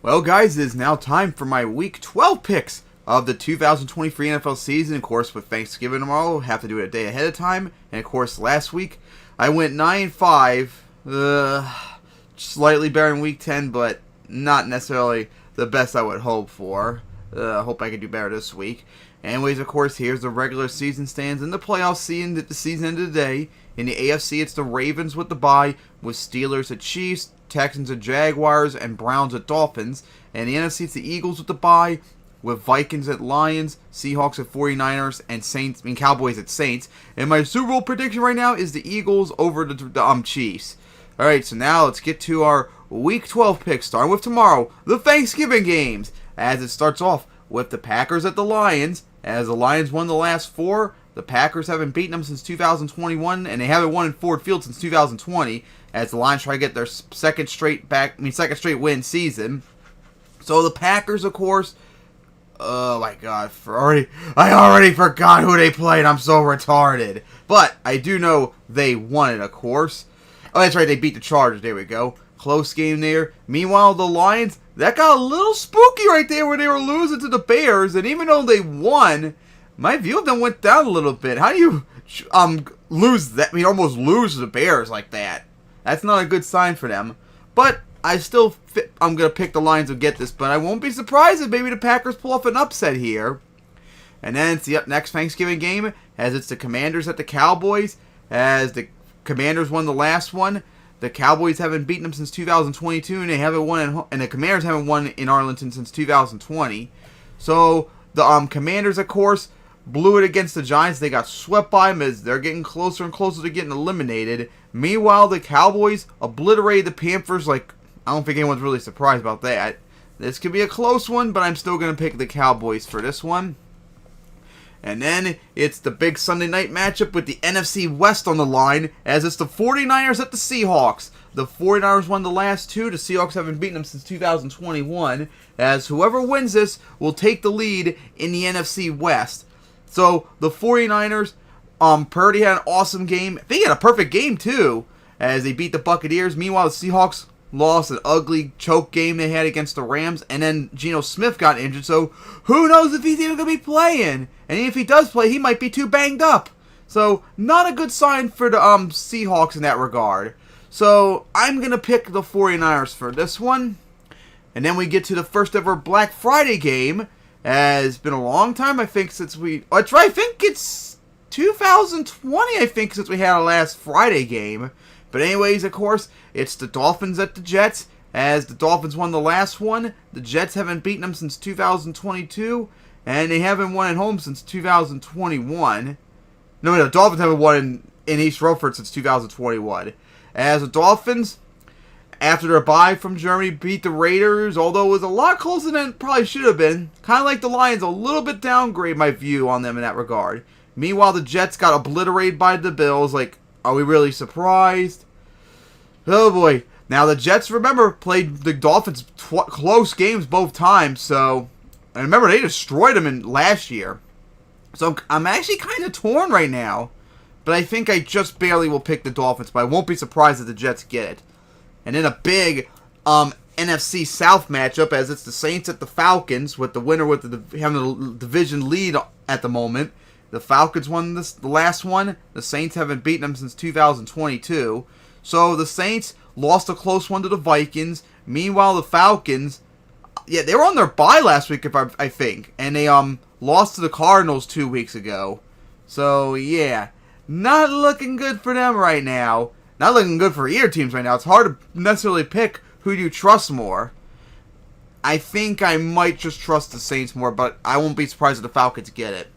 Well, guys, it is now time for my Week 12 picks of the 2023 NFL season. Of course, with Thanksgiving tomorrow, have to do it a day ahead of time. And, of course, last week, I went 9-5. Slightly better in Week 10, but not necessarily the best I would hope for. Hope I can do better this week. Anyways, of course, here's the regular season stands in the playoff season at the season ended today. In the AFC, it's the Ravens with the bye, with Steelers at Chiefs, Texans at Jaguars, and Browns at Dolphins. And the NFC, it's the Eagles with the bye, with Vikings at Lions, Seahawks at 49ers, and Cowboys at Saints. And my Super Bowl prediction right now is the Eagles over the Chiefs. Alright, so now let's get to our Week 12 picks, starting with tomorrow, the Thanksgiving games, as it starts off with the Packers at the Lions. As the Lions won the last four, the Packers haven't beaten them since 2021, and they haven't won in Ford Field since 2020, as the Lions try to get their second straight win season. So the Packers, of course, oh my god, I already forgot who they played. I'm so retarded. But I do know they won it, of course. Oh, that's right, they beat the Chargers. There we go. Close game there. Meanwhile, the Lions, that got a little spooky right there where they were losing to the Bears. And even though they won, my view of them went down a little bit. How do you lose that? I mean, almost lose to the Bears like that. That's not a good sign for them. But I'm going to pick the Lions to get this. But I won't be surprised if maybe the Packers pull off an upset here. And then it's the next Thanksgiving game, as it's the Commanders at the Cowboys. As the Commanders won the last one. The Cowboys haven't beaten them since 2022, and the Commanders haven't won in Arlington since 2020. So the Commanders, of course, blew it against the Giants. They got swept by them as they're getting closer and closer to getting eliminated. Meanwhile, the Cowboys obliterated the Panthers. I don't think anyone's really surprised about that. This could be a close one, but I'm still going to pick the Cowboys for this one. And then it's the big Sunday night matchup with the NFC West on the line, as it's the 49ers at the Seahawks. The 49ers won the last two. The Seahawks haven't beaten them since 2021, as whoever wins this will take the lead in the NFC West. So the 49ers, Purdy had an awesome game. They had a perfect game too, as they beat the Buccaneers. Meanwhile, the Seahawks lost an ugly choke game they had against the Rams, and then Geno Smith got injured, so who knows if he's even going to be playing. And if he does play, he might be too banged up. So, not a good sign for the Seahawks in that regard. So, I'm going to pick the 49ers for this one. And then we get to the first ever Black Friday game. It's been a long time, I think, since I think it's 2020, since we had our last Friday game. But anyways, of course, it's the Dolphins at the Jets, as the Dolphins won the last one. The Jets haven't beaten them since 2022, and they haven't won at home since 2021. No, the Dolphins haven't won in East Rutherford since 2021. As the Dolphins, after their bye from Germany, beat the Raiders, although it was a lot closer than it probably should have been. Kind of like the Lions, a little bit downgrade my view on them in that regard. Meanwhile, the Jets got obliterated by the Bills. Are we really surprised? Oh boy. Now the Jets, remember, played the Dolphins close games both times. So, and remember, they destroyed them in last year. So I'm actually kind of torn right now. But I think I just barely will pick the Dolphins. But I won't be surprised if the Jets get it. And then a big NFC South matchup, as it's the Saints at the Falcons, with the winner having the division lead at the moment. The Falcons won the last one. The Saints haven't beaten them since 2022. So the Saints lost a close one to the Vikings. Meanwhile, the Falcons, they were on their bye last week, I think. And they lost to the Cardinals 2 weeks ago. So, yeah. Not looking good for them right now. Not looking good for either teams right now. It's hard to necessarily pick who do you trust more. I think I might just trust the Saints more, but I won't be surprised if the Falcons get it.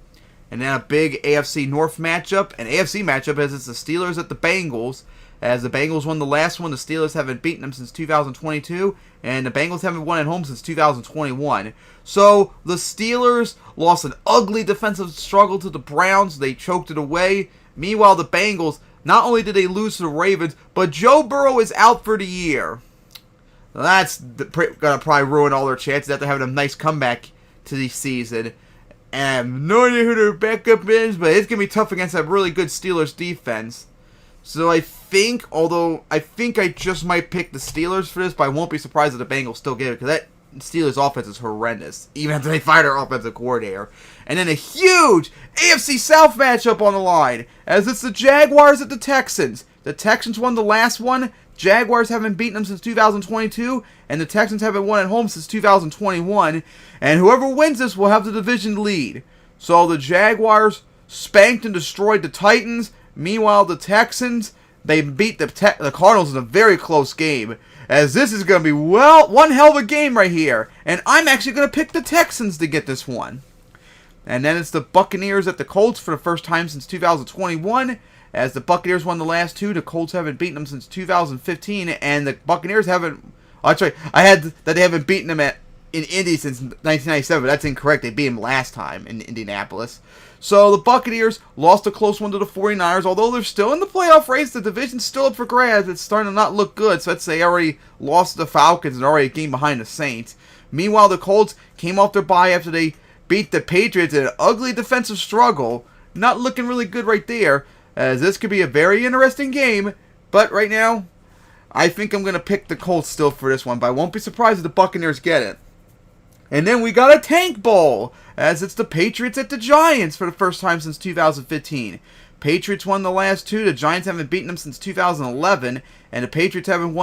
And then a big AFC North matchup. An AFC matchup, as it's the Steelers at the Bengals. As the Bengals won the last one, the Steelers haven't beaten them since 2022. And the Bengals haven't won at home since 2021. So, the Steelers lost an ugly defensive struggle to the Browns. They choked it away. Meanwhile, the Bengals, not only did they lose to the Ravens, but Joe Burrow is out for the year. That's going to probably ruin all their chances after having a nice comeback to the season. And I have no idea who their backup is, but it's going to be tough against that really good Steelers defense. So I think I just might pick the Steelers for this, but I won't be surprised if the Bengals still get it, because Steelers' offense is horrendous, even after they fired their offensive coordinator. And then a huge AFC South matchup on the line, as it's the Jaguars at the Texans. The Texans won the last one. Jaguars haven't beaten them since 2022, and the Texans haven't won at home since 2021. And whoever wins this will have the division lead. So the Jaguars spanked and destroyed the Titans. Meanwhile, the Texans, they beat the Cardinals in a very close game. As this is going to be, well, one hell of a game right here. And I'm actually going to pick the Texans to get this one. And then it's the Buccaneers at the Colts for the first time since 2021. As the Buccaneers won the last two, the Colts haven't beaten them since 2015. And the Buccaneers haven't... Oh, that's right. I had that they haven't beaten them in Indy since 1997. That's incorrect. They beat them last time in Indianapolis. So the Buccaneers lost a close one to the 49ers. Although they're still in the playoff race, the division's still up for grabs. It's starting to not look good. So let's say they already lost to the Falcons and already a game behind the Saints. Meanwhile, the Colts came off their bye after they beat the Patriots in an ugly defensive struggle. Not looking really good right there, as this could be a very interesting game. But right now, I think I'm going to pick the Colts still for this one. But I won't be surprised if the Buccaneers get it. And then we got a Tank Bowl, as it's the Patriots at the Giants for the first time since 2015. Patriots won the last two. The Giants haven't beaten them since 2011, and the Patriots haven't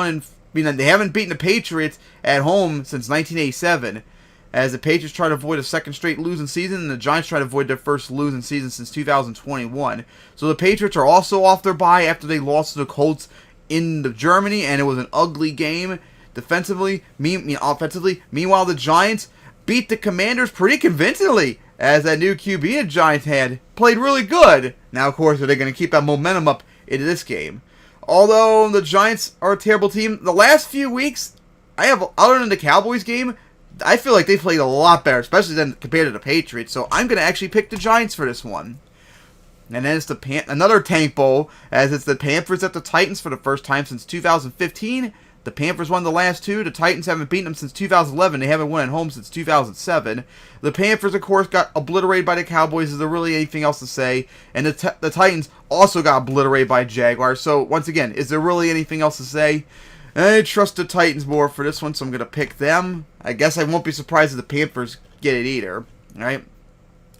they haven't beaten the Patriots at home since 1987. As the Patriots try to avoid a second straight losing season, and the Giants try to avoid their first losing season since 2021. So the Patriots are also off their bye after they lost to the Colts in Germany, and it was an ugly game defensively, offensively. Meanwhile, the Giants beat the Commanders pretty convincingly, as that new QB the Giants had played really good. Now, of course, are they going to keep that momentum up into this game? Although the Giants are a terrible team, the last few weeks, other than the Cowboys game, I feel like they played a lot better, especially than compared to the Patriots. So I'm going to actually pick the Giants for this one. And then it's another Tank Bowl, as it's the Panthers at the Titans for the first time since 2015. The Panthers won the last two. The Titans haven't beaten them since 2011. They haven't won at home since 2007. The Panthers, of course, got obliterated by the Cowboys. Is there really anything else to say? And the Titans also got obliterated by Jaguars. So, once again, is there really anything else to say? I trust the Titans more for this one, so I'm going to pick them. I guess I won't be surprised if the Panthers get it either. All right?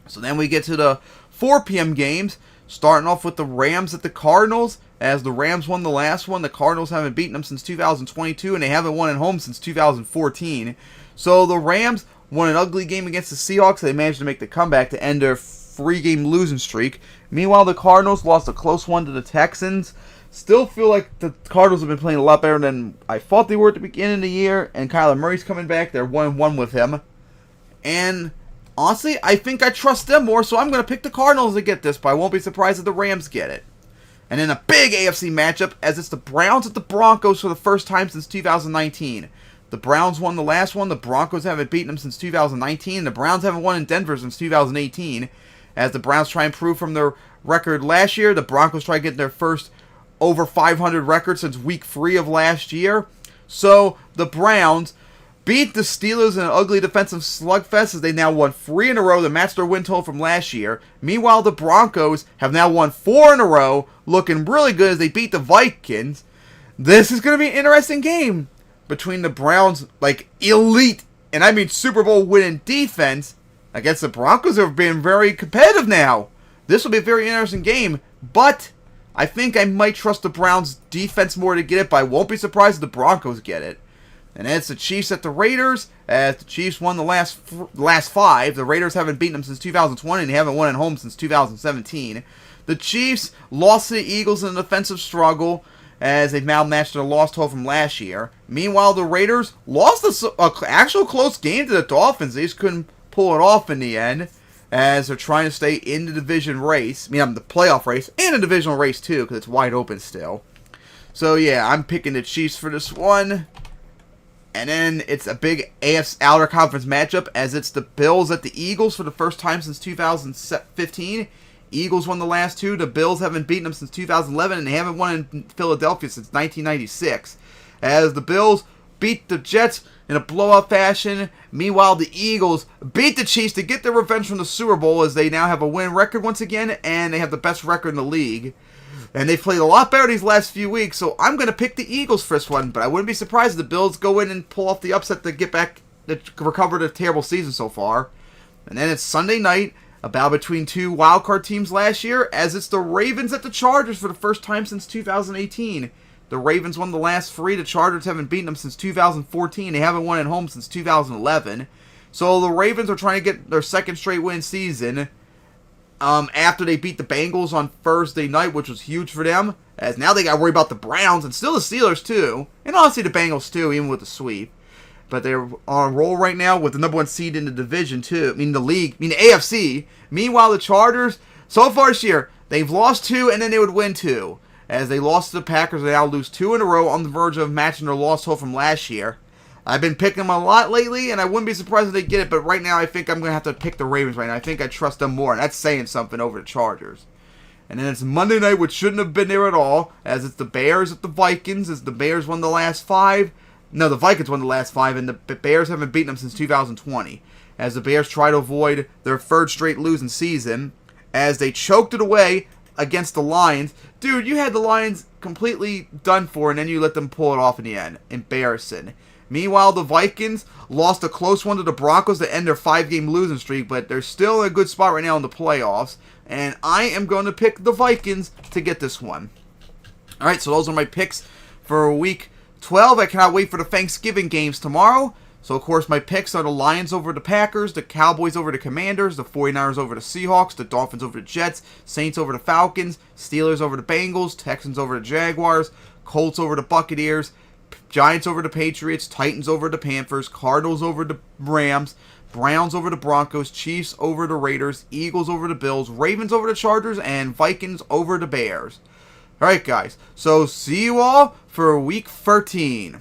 So then we get to the 4 p.m. games, starting off with the Rams at the Cardinals. As the Rams won the last one, the Cardinals haven't beaten them since 2022, and they haven't won at home since 2014. So the Rams won an ugly game against the Seahawks. They managed to make the comeback to end their 3-game losing streak. Meanwhile, the Cardinals lost a close one to the Texans. Still feel like the Cardinals have been playing a lot better than I thought they were at the beginning of the year, and Kyler Murray's coming back. They're 1-1 with him. And honestly, I think I trust them more, so I'm going to pick the Cardinals to get this, but I won't be surprised if the Rams get it. And then a big AFC matchup, as it's the Browns at the Broncos for the first time since 2019. The Browns won the last one. The Broncos haven't beaten them since 2019. The Browns haven't won in Denver since 2018. As the Browns try and improve from their record last year, the Broncos try to get their first over 500 record since week 3 of last year. So the Browns beat the Steelers in an ugly defensive slugfest, as they now won 3 in a row to match their win total from last year. Meanwhile, the Broncos have now won 4 in a row, looking really good as they beat the Vikings. This is going to be an interesting game between the Browns, elite, and I mean Super Bowl winning defense, against the Broncos, who have been very competitive now. This will be a very interesting game, but I think I might trust the Browns defense more to get it, but I won't be surprised if the Broncos get it. And then it's the Chiefs at the Raiders, as the Chiefs won the last 5. The Raiders haven't beaten them since 2020, and they haven't won at home since 2017. The Chiefs lost to the Eagles in an offensive struggle, as they've now matched their loss total from last year. Meanwhile, the Raiders lost an actual close game to the Dolphins. They just couldn't pull it off in the end, as they're trying to stay in the division race. the playoff race, and the divisional race too, because it's wide open still. So yeah, I'm picking the Chiefs for this one. And then it's a big AFC Outer Conference matchup, as it's the Bills at the Eagles for the first time since 2015. Eagles won the last 2. The Bills haven't beaten them since 2011, and they haven't won in Philadelphia since 1996. As the Bills beat the Jets in a blowout fashion. Meanwhile, the Eagles beat the Chiefs to get their revenge from the Super Bowl, as they now have a win record once again, and they have the best record in the league. And they've played a lot better these last few weeks, so I'm going to pick the Eagles for this one. But I wouldn't be surprised if the Bills go in and pull off the upset to get back recovered a terrible season so far. And then it's Sunday night, a battle between two wildcard teams last year, as it's the Ravens at the Chargers for the first time since 2018. The Ravens won the last three. The Chargers haven't beaten them since 2014. They haven't won at home since 2011. So the Ravens are trying to get their second straight win season after they beat the Bengals on Thursday night, which was huge for them, as now they got to worry about the Browns and still the Steelers too, and honestly the Bengals too, even with the sweep. But they're on a roll right now with the number one seed in the division too. The league, the AFC. Meanwhile, the Chargers, so far this year, they've lost 2 and then they would win 2. As they lost to the Packers, they now lose 2 in a row, on the verge of matching their loss total from last year. I've been picking them a lot lately, and I wouldn't be surprised if they get it, but right now I think I'm going to have to pick the Ravens right now. I think I trust them more, and that's saying something over the Chargers. And then it's Monday night, which shouldn't have been there at all, as it's the Bears at the Vikings, as the Bears won the last 5. No, the Vikings won the last 5, and the Bears haven't beaten them since 2020. As the Bears try to avoid their third straight losing season, as they choked it away against the Lions. Dude, you had the Lions completely done for, and then you let them pull it off in the end. Embarrassing. Meanwhile, the Vikings lost a close one to the Broncos to end their 5-game losing streak, but they're still in a good spot right now in the playoffs, and I am going to pick the Vikings to get this one. Alright, so those are my picks for week 12. I cannot wait for the Thanksgiving games tomorrow. So, of course, my picks are the Lions over the Packers, the Cowboys over the Commanders, the 49ers over the Seahawks, the Dolphins over the Jets, Saints over the Falcons, Steelers over the Bengals, Texans over the Jaguars, Colts over the Buccaneers, Giants over the Patriots, Titans over the Panthers, Cardinals over the Rams, Browns over the Broncos, Chiefs over the Raiders, Eagles over the Bills, Ravens over the Chargers, and Vikings over the Bears. Alright, guys, so see you all for week 13.